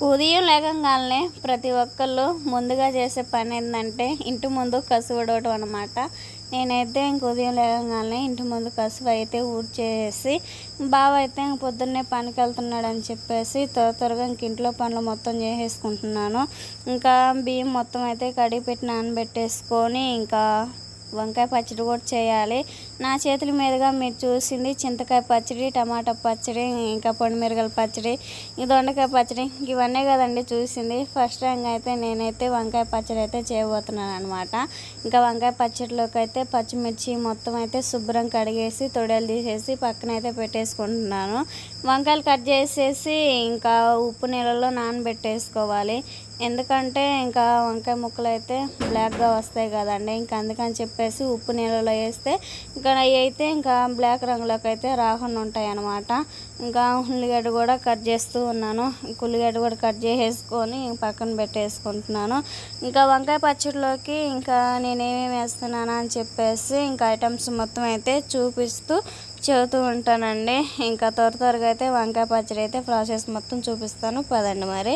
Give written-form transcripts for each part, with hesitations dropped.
ఉదయం లేవగానే ప్రతి ఒక్కళ్ళు ముందుగా చేసే పని ఏంటంటే ఇంటి ముందు కసువు ఊడవటం అన్నమాట. నేనైతే ఉదయం లేవగానే ఇంటి ముందు కసువు అయితే ఊడ్చేసి, బావ అయితే పొద్దున్నే పనికి వెళ్తున్నాడని చెప్పేసి త్వరగా ఇంట్లో పనులు మొత్తం చేసేసుకుంటున్నాను. ఇంకా బియ్యం మొత్తం అయితే కడిగి పెట్టి నానబెట్టేసుకొని ఇంకా వంకాయ పచ్చడి కూడా చేయాలి. నా చేతుల మీదుగా మీరు చూసింది చింతకాయ పచ్చడి, టమాటా పచ్చడి, ఇంకా పొడిమిరగల పచ్చడి, దొండకాయ పచ్చడి, ఇవన్నీ కదండి చూసింది. ఫస్ట్ టైం అయితే నేనైతే వంకాయ పచ్చడి అయితే చేయబోతున్నాను అనమాట. ఇంకా వంకాయ పచ్చడిలోకి అయితే పచ్చిమిర్చి మొత్తం అయితే శుభ్రం కడిగేసి తొడలు తీసేసి పక్కన అయితే పెట్టేసుకుంటున్నాను. వంకాయలు కట్ చేసేసి ఇంకా ఉప్పు నీళ్ళలో నానబెట్టేసుకోవాలి. ఎందుకంటే ఇంకా వంకాయ ముక్కలు అయితే బ్లాక్గా వస్తాయి కదండి. ఇంకా అందుకని చెప్పేసి ఉప్పు నీళ్ళలో వేస్తే ఇంకా అవి అయితే ఇంకా బ్లాక్ రంగులోకి అయితే రాకుండా ఉంటాయి అన్నమాట. ఇంకా ఉల్లిగడ్డ కూడా కట్ చేస్తూ ఉన్నాను. ఉల్లిగడ్డ కూడా కట్ చేసేసుకొని పక్కన పెట్టేసుకుంటున్నాను. ఇంకా వంకాయ పచ్చడిలోకి ఇంకా నేనేమేమి వేస్తున్నాను అని చెప్పేసి ఇంకా ఐటమ్స్ మొత్తం అయితే చూపిస్తూ చెబుతూ ఉంటానండి. ఇంకా త్వరగా అయితే వంకాయ పచ్చడి అయితే ప్రాసెస్ మొత్తం చూపిస్తాను పదండి. మరి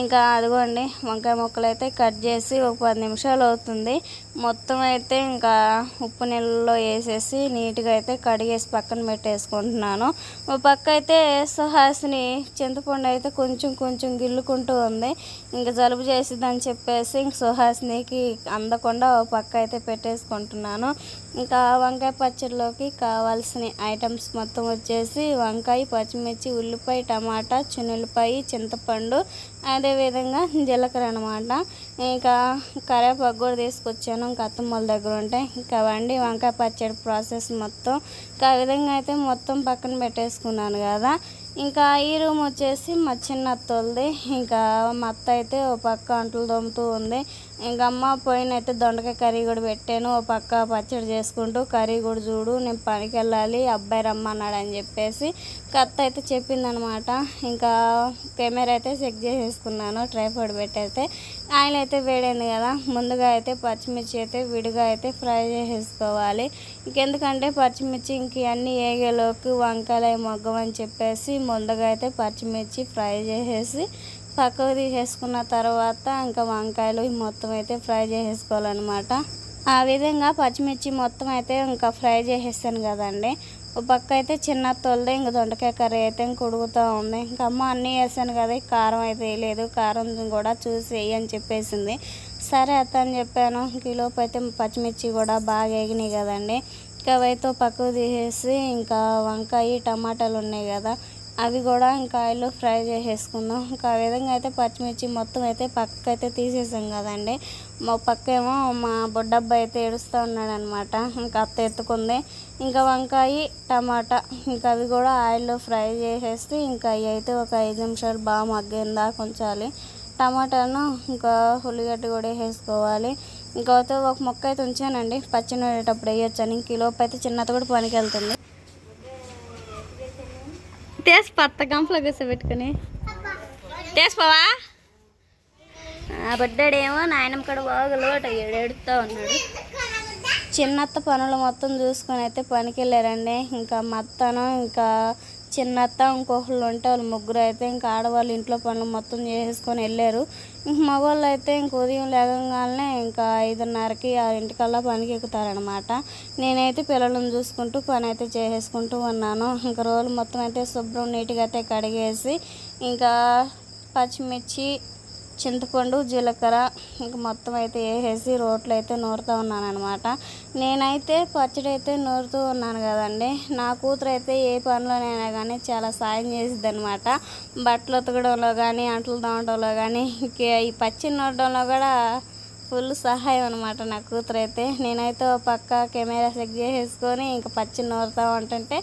ఇంకా అదిగోండి వంకాయ ముక్కలు అయితే కట్ చేసి ఒక 10 నిమిషాలు అవుతుంది. మొత్తం అయితే ఇంకా ఉప్పు నీళ్ళలో వేసేసి నీట్గా అయితే కడిగేసి పక్కన పెట్టేసుకుంటున్నాను. ఒక పక్క అయితే సుహాసిని చింతపండు అయితే కొంచెం గిల్లుకుంటూ ఉంది. ఇంకా జలుబు చేసిద్దని చెప్పేసి ఇంక సుహాసినికి అందకుండా ఒక పక్క అయితే పెట్టేసుకుంటున్నాను. ఇంకా వంకాయ పచ్చడిలోకి కావాల్సిన ఐటమ్స్ మొత్తం వచ్చేసి వంకాయ, పచ్చిమిర్చి, ఉల్లిపాయ, టమాటా, చిన్నులపాయ, చింతపండు, అదేవిధంగా జీలకర్ర అనమాట. ఇంకా కరివేపాకు కూడా తీసుకొచ్చాను ఇంకా అత్తమ్మల దగ్గర ఉంటే. ఇంకా వండి వంకాయ పచ్చడి ప్రాసెస్ మొత్తం ఇంకా ఆ విధంగా అయితే మొత్తం పక్కన పెట్టేసుకున్నాను కదా. ఇంకా ఈ రూమ్ వచ్చేసి మా చిన్న అత్తోళ్ళది. ఇంకా మా అత్త అయితే ఓ పక్క అంట్లు తోముతూ ఉంది. ఇంకా అమ్మ పోయిన అయితే దొండకాయ కర్రీ కూడా పెట్టాను. ఓ పక్క పచ్చడి చేసుకుంటూ కర్రీ కూడా చూడు నేను పనికి వెళ్ళాలి అబ్బాయి రమ్మన్నాడు అని చెప్పేసి అత్త అయితే చెప్పిందనమాట. ఇంకా కెమెరా అయితే చెక్ చేసేసుకున్నాను ట్రైపాడ్ పెట్టి. అయితే ఆయిల్ అయితే వేడైంది కదా, ముందుగా అయితే పచ్చిమిర్చి అయితే విడిగా అయితే ఫ్రై చేసేసుకోవాలి. ఇంకెందుకంటే పచ్చిమిర్చి ఇంక అన్నీ ఏగేలోకి వంకాయలు మొగ్గమని చెప్పేసి ముందుగా అయితే పచ్చిమిర్చి ఫ్రై చేసేసి పక్కకు తీసేసుకున్న తర్వాత ఇంకా వంకాయలు మొత్తం అయితే ఫ్రై చేసేసుకోవాలన్నమాట. ఆ విధంగా పచ్చిమిర్చి మొత్తం అయితే ఇంకా ఫ్రై చేసేస్తాను కదండి. ఒక పక్క అయితే చిన్న తొలిదే ఇంకా దొండకాయ కర్రీ అయితే ఇంక ఉడుకుతూ ఉంది. ఇంకా అమ్మ అన్నీ వేసాను కదా, కారం అయితే వేయలేదు, కారం కూడా చూసి వేయి అని చెప్పేసింది. సరే అత్త అని చెప్పాను. కిలోపు అయితే పచ్చిమిర్చి కూడా బాగా వేగినాయి కదండి. ఇంకా అవైతే పక్కకు తీసేసి ఇంకా వంకాయ టమాటాలు ఉన్నాయి కదా అవి కూడా ఇంకా ఆయిల్లో ఫ్రై చేసేసుకుందాం. ఇంకా ఆ విధంగా అయితే పచ్చిమిర్చి మొత్తం అయితే పక్కకు అయితే తీసేసాం కదండి. మా పక్క ఏమో మా బొడ్డబ్బాయి అయితే ఏడుస్తూ ఉన్నాడు అనమాట. ఇంకా అత్త ఎత్తుకుంది. ఇంకా వంకాయ టమాటా ఇంకా అవి కూడా ఆయిల్లో ఫ్రై చేసేసి ఇంకా అవి అయితే ఒక 5 నిమిషాలు బాగా మగ్గిందా కొంచాలి. టమాటాను ఇంకా ఉల్లిగడ్డ కూడా వేసుకోవాలి. ఇంకా అయితే ఒక మొక్క అయితే ఉంచానండి పచ్చడి వేడేటప్పుడు వేయొచ్చని. కిలోపు అయితే చిన్నది కూడా పనికి వెళ్తుంది. టేస్ట్ పత్త గంపలో కూర్చోబెట్టుకుని టేస్ట్ బడ్డాడేమో నాయనమ్మ కూడా బాగా లోట ఏడుస్తూ ఉన్నాడు. చిన్నత్త పనులు మొత్తం చూసుకొని అయితే పనికి వెళ్ళారండి. ఇంకా మా అత్తను ఇంకా చిన్నత్త ఇంకొకళ్ళు ఉంటే వాళ్ళు ముగ్గురు అయితే ఇంకా ఆడవాళ్ళు ఇంట్లో పనులు మొత్తం చేసేసుకొని వెళ్ళారు. ఇంక మగవాళ్ళు అయితే ఇంక ఉదయం లేవగానే ఇంకా 5:30కి 6 పనికి ఎక్కుతారనమాట. నేనైతే పిల్లలను చూసుకుంటూ పని అయితే చేసేసుకుంటూ ఉన్నాను. ఇంకా రోజులు మొత్తం అయితే శుభ్రం నీట్గా అయితే కడిగేసి ఇంకా పచ్చిమిర్చి, చింతపండు, జీలకర్ర ఇంకా మొత్తం అయితే వేసేసి రోట్లో అయితే నూరుతూ ఉన్నాను అనమాట. నేనైతే పచ్చడి అయితే నూరుతూ ఉన్నాను కదండి. నా కూతురు అయితే ఏ పనిలోనైనా కానీ చాలా సాయం చేసిద్ది అనమాట. బట్టలు ఉతకడంలో కానీ అంట్లు తోమడంలో కానీ ఈ పచ్చడి నూరడంలో కూడా ఫుల్ సహాయం అనమాట నా కూతురు అయితే. నేనైతే ఓ పక్క కెమెరా చెక్ చేసేసుకొని ఇంకా పచ్చి నూరుతూ ఉంటుంటే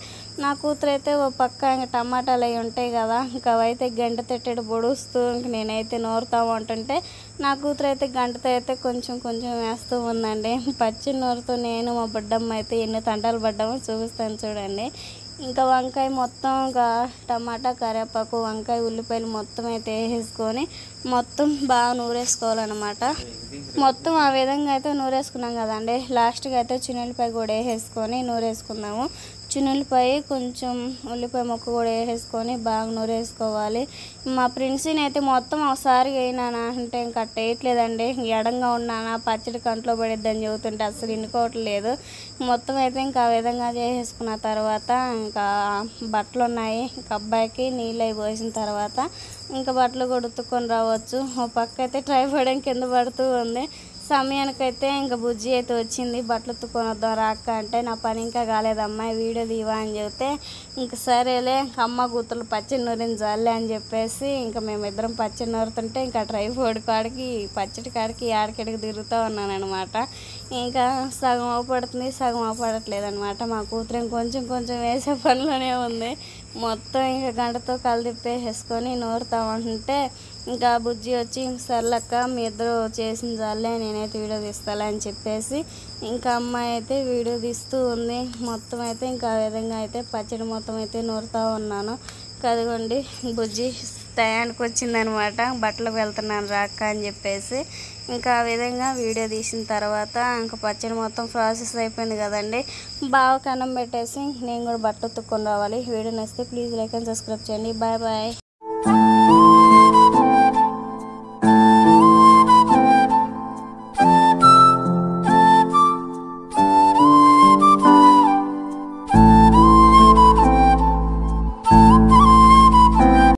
నా కూతురు అయితే ఓ పక్క ఇంకా టమాటాలు అవి ఉంటాయి కదా ఇంకా అవైతే గంట తట్టేడు పొడుస్తూ ఇంక నేనైతే నూరుతూ ఉంటుంటే నా కూతురు అయితే గంటతో అయితే కొంచెం వేస్తూ ఉందండి. పచ్చి నూరుతూ నేను మా బుడ్డమ్మ అయితే ఎన్ని తంటాలు పడ్డామో చూపిస్తాను చూడండి. ఇంకా వంకాయ మొత్తం ఇంకా టమాటా, కరివేపాకు, వంకాయ, ఉల్లిపాయలు మొత్తం అయితే వేసేసుకొని మొత్తం బాగా నూరేసుకోవాలన్నమాట. మొత్తం ఆ విధంగా అయితే నూరేసుకున్నాం కదండి. లాస్ట్గా అయితే చిన్నులపాయ కూడా వేసేసుకొని నూరేసుకుందాము. చిన్నులపాయ కొంచెం ఉల్లిపాయ ముక్క కూడా వేసేసుకొని బాగా నూరేసుకోవాలి. మా ప్రిన్సీని అయితే మొత్తం ఒకసారి వేయినానా అంటే ఇంకా వేయట్లేదండి. ఎడంగా ఉన్నానా పచ్చడి కంట్లో పడిద్దని చెబుతుంటే అసలు వినుకోవట్లేదు. మొత్తం అయితే ఇంకా ఆ విధంగా చేసేసుకున్న తర్వాత ఇంకా బట్టలు ఉన్నాయి. ఇంకా అబ్బాయికి నీళ్ళు అవి పోసిన తర్వాత ఇంకా బట్టలు కూడా ఉతుక్కొని రావచ్చు. ఓ పక్క అయితే ట్రైపాడ్ కింద పడుతూ ఉంది. సమయానికైతే ఇంకా బుజ్జి అయితే వచ్చింది. బట్టలు ఉతుక్కొని వద్దాం రాక్క అంటే నా పని ఇంకా కాలేదమ్మా వీడియో తీవా అని చెబితే ఇంక సరేలే అమ్మ కూతురు పచ్చడి నూరించాలే అని చెప్పేసి ఇంకా మేమిద్దరం పచ్చడి నూరుతుంటే ఇంకా ట్రైపాడ్ కాడికి పచ్చడి కాడికి ఆడికెడికి తిరుగుతూ ఉన్నాను అనమాట. ఇంకా సగం అవపడుతుంది, సగం అవపడట్లేదు అనమాట. మా కూతురు కొంచెం కొంచెం వేసే పనిలోనే ఉంది. మొత్తం ఇంకా గంటతో కలిదిప్పేసేసుకొని నూరుతామంటే ఇంకా బుజ్జి వచ్చి సర్లక్క మీ ఇద్దరు చేసిన చాలే నేనైతే వీడియో తీస్తాలే అని చెప్పేసి ఇంకా అమ్మాయి అయితే వీడియో తీస్తూ ఉంది. మొత్తం అయితే ఇంకా ఆ విధంగా అయితే పచ్చడి మొత్తం అయితే నూరుతూ ఉన్నాను. కదిగోండి బుజ్జి టయానికి వచ్చిందనమాట. బట్టలకు వెళ్తున్నాను రాక్క అని చెప్పేసి ఇంకా ఆ విధంగా వీడియో తీసిన తర్వాత ఇంకా పచ్చడి మొత్తం ప్రాసెస్ అయిపోయింది కదండి. బాగా కన్నం పెట్టేసి నేను కూడా బట్టలు ఉతుక్కొని రావాలి. వీడియో నచ్చితే ప్లీజ్ లైక్ అండ్ సబ్స్క్రైబ్ చేయండి. Bye bye.